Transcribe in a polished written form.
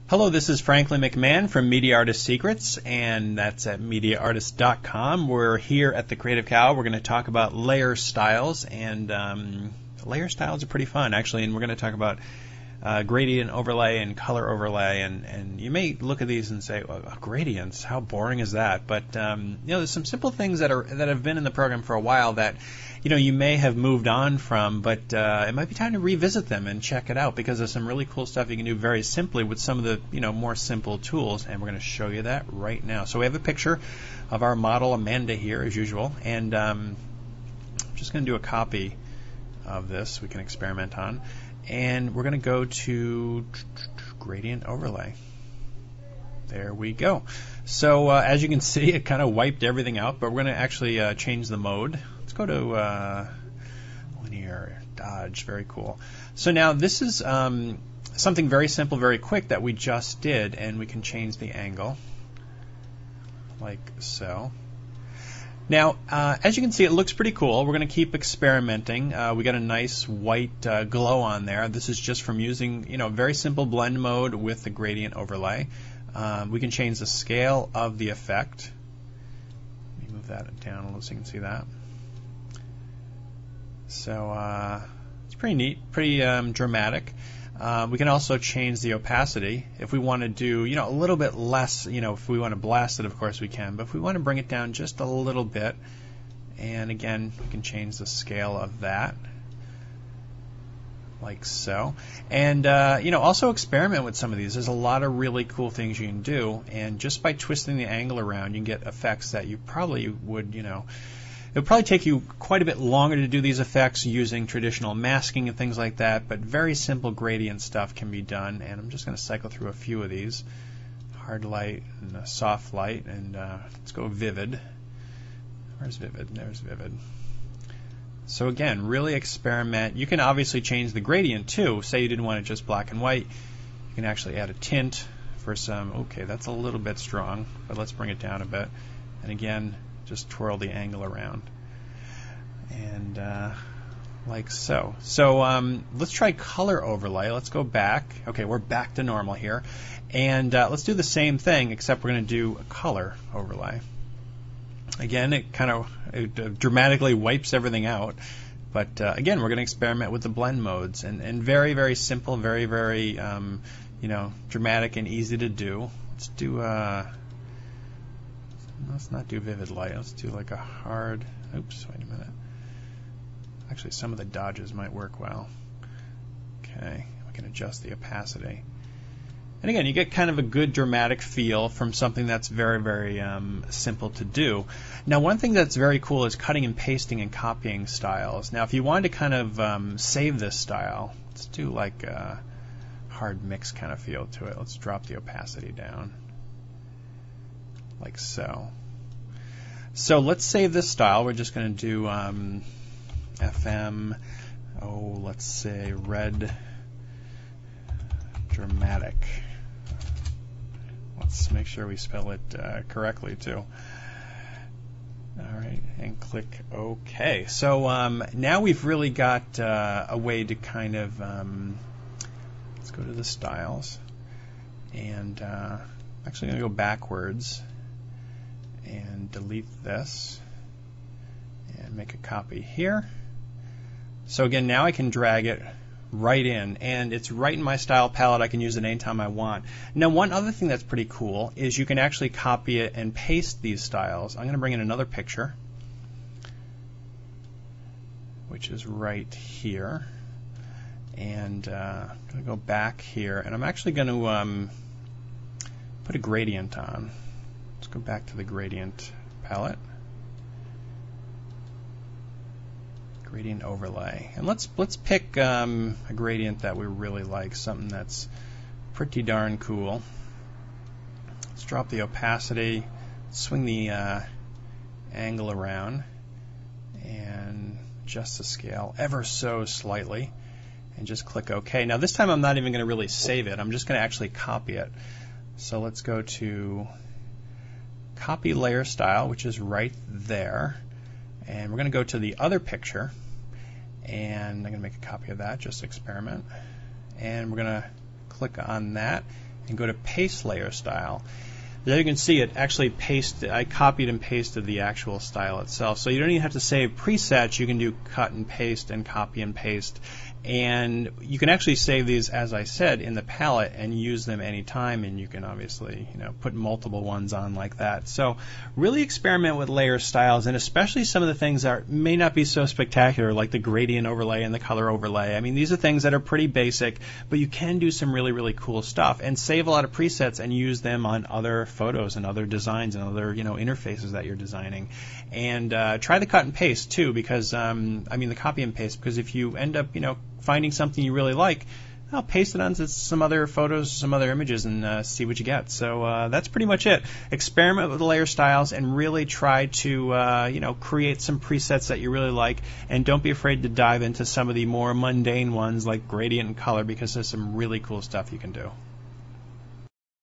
Hello, this is Franklin McMahon from Media Artist Secrets, and that's at MediaArtist.com. We're here at the Creative Cow. We're going to talk about layer styles, and layer styles are pretty fun, actually, and we're going to talk about gradient overlay and color overlay, and you may look at these and say, well, gradients, how boring is that? But you know, there's some simple things that have been in the program for a while that you may have moved on from, but it might be time to revisit them and check it out, because there's some really cool stuff you can do very simply with some of the more simple tools, and we're going to show you that right now. So we have a picture of our model Amanda here as usual, and I'm just going to do a copy of this we can experiment on. And we're going to go to gradient overlay. There we go. So as you can see, it kind of wiped everything out, but we're going to actually change the mode. Let's go to linear dodge. Very cool. So now this is something very simple, very quick that we just did, and we can change the angle like so. Now, as you can see, it looks pretty cool. We're going to keep experimenting. We got a nice white glow on there. This is just from using, very simple blend mode with the gradient overlay. We can change the scale of the effect. Let me move that down a little so you can see that. So it's pretty neat, pretty dramatic. We can also change the opacity. If we want to do, a little bit less, if we want to blast it, of course we can. But if we want to bring it down just a little bit, and again, we can change the scale of that, like so. And, also experiment with some of these. There's a lot of really cool things you can do. And just by twisting the angle around, you can get effects that you probably would, it would probably take you quite a bit longer to do these effects using traditional masking and things like that, but very simple gradient stuff can be done. And I'm just going to cycle through a few of these. Hard light and a soft light, and let's go vivid. Where's vivid? There's vivid. So again, really experiment. You can obviously change the gradient too. Say you didn't want it just black and white. You can actually add a tint for some. Okay, that's a little bit strong, but let's bring it down a bit. And again, just twirl the angle around, and like so. So let's try color overlay. Let's go back. Okay, we're back to normal here, and let's do the same thing, except we're going to do a color overlay. Again, it kind of dramatically wipes everything out, but again, we're going to experiment with the blend modes, and very, very simple, very, very dramatic and easy to do. Let's do. Let's not do vivid light. Let's do like a hard. Oops, wait a minute. Actually, some of the dodges might work well. Okay, we can adjust the opacity. And again, you get kind of a good dramatic feel from something that's very, very simple to do. Now, one thing that's very cool is cutting and pasting and copying styles. Now, if you wanted to kind of save this style, let's do like a hard mix kind of feel to it. Let's drop the opacity down, like so. So let's save this style. We're just going to do FM, let's say red dramatic. Let's make sure we spell it correctly too. All right, and click OK. So now we've really got a way to kind of, let's go to the styles, and actually going to go backwards and delete this and make a copy here. So again, now I can drag it right in, and it's right in my style palette. I can use it anytime I want. Now, one other thing that's pretty cool is you can actually copy it and paste these styles. I'm going to bring in another picture, which is right here, and I'm going to go back here, and I'm actually going to put a gradient on. Let's go back to the gradient palette, gradient overlay, and let's pick a gradient that we really like, something that's pretty darn cool. Let's drop the opacity, swing the angle around, and adjust the scale ever so slightly, and just click OK. Now this time I'm not even going to really save it. I'm just going to actually copy it. So let's go to Copy Layer Style, which is right there, and we're going to go to the other picture, and I'm going to make a copy of that, just experiment, and we're going to click on that and go to Paste Layer Style. There you can see it actually I copied and pasted the actual style itself. So you don't even have to save presets. You can do cut and paste and copy and paste. And you can actually save these, as I said, in the palette and use them anytime, and you can obviously put multiple ones on like that. So really experiment with layer styles, and especially some of the things that may not be so spectacular, like the gradient overlay and the color overlay. I mean, these are things that are pretty basic, but you can do some really, really cool stuff and save a lot of presets and use them on other photos and other designs and other interfaces that you're designing. And try the cut and paste too, because I mean the copy and paste, because if you end up finding something you really like, I'll paste it onto some other photos, some other images, and see what you get. So that's pretty much it. Experiment with the layer styles and really try to create some presets that you really like, and don't be afraid to dive into some of the more mundane ones like gradient and color, because there's some really cool stuff you can do.